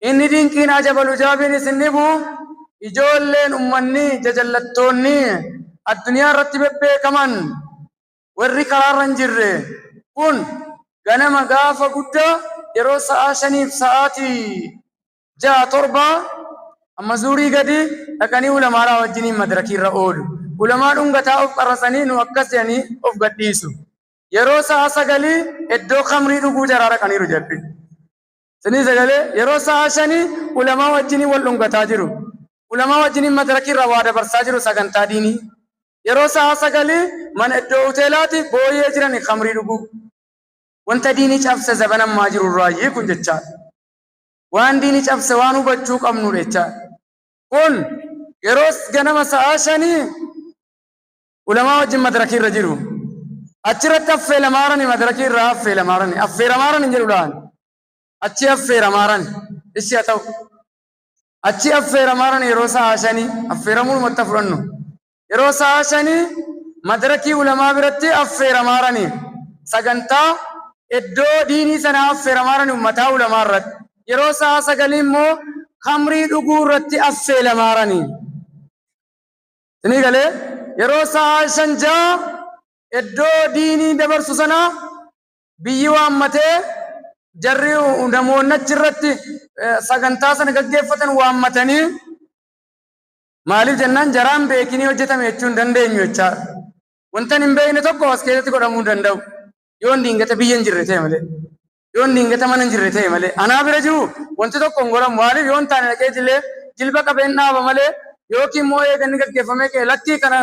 inni dinqiin ajabalu jaabiin isinnibu ijoolleen ummanni jajallattoonni addunyaa irratti bebbeekaman warri karaarra hin jirre kun ganama gaafa guddaa yeroo sa'a 5 fi sa'aatii 6-7 amma zuurii gadi dhaqanii ulamaadhaa wajjiniin madarakiirra oolu. Ulamaa dhungataa of qarrasanii nu akkas jedhanii of gadhiisu. Yeroo sa'a 9 iddoo khamrii dhuguu jaraa dhaqaniiru jedhe. Sinii sagalee yeroo sa'a 5 ulamaa wajjiniin wal dhungataa jiru. Ulamaa wajjiniin madarakiirra waa dabarsaa jiru sagantaa diinii. Yeroo sa'a 9 mana iddoo hoteelaati booyyee jiran khamrii dhuguu. Wanta diinii cabse zabanammaa jiru irraayyii kun jechaadha. Waan diinii cabse waan hubachuu qabnu jechaadha. Kun yeroo ganama sa'a 5 ulamaa wajjin madarakiirra jiru. Achirratti affeelamaarani madarakiirra affeelamaarani. Affeelamaarani hin jedhuudhaan. Achi affeelamaarani. Ishi haa ta'u. Achi affeelamaarani yeroo sa'a 5 affeeramuu mata fudhannu. Yeroo sa'a 5 madarakii ulamaa biratti affeelamaarani. Sagantaa iddoo diinii sana affeelamaarani ummataa ulamaa irratti. Yeroo sa'a 9 immoo khamrii dhuguu irratti affeelamaarani. Sinii galee yeroo sa'a 5 iddoo diinii dabarsu sana biyyi waammatee jarri namoonni achirratti sagantaa sana gaggeeffatan waammatanii maaliif jennaan jaraan beekinii hojjetame jechuu hin dandeenyu jechaadha. Wanta hin beekne tokko as keessatti godhamuu danda'u. Yoon diingata biyya hin jirre ta'e malee. Yoon diingata mana hin jirre ta'e malee. Anaa bira jiru wanti tokko hin godhamu. Maaliif yoon taane dhaqee jilba qabeen dhaaba malee yookiin immoo eeganni gaggeeffamee ka'e lakkii kana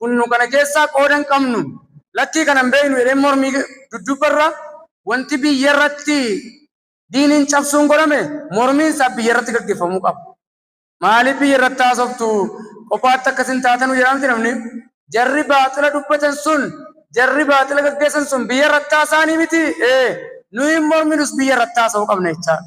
kunnu kana keessaa qoodan qabnu. Lakkii kana hin beeknu jedhee mormii duddubarra wanti biyya irratti diiniin cabsuun godhame mormiin isaa biyya irratti gaggeeffamuu qaba. Maaliif biyya irratti haasoftu qophaatti akkasin taatanu jedhamti namni jarri baaxila dubbatan sun jarri baaxila gaggeessan sun biyya irratti haasaanii miti nuyi morminus biyya irratti haasa'uu qabna jechaadha.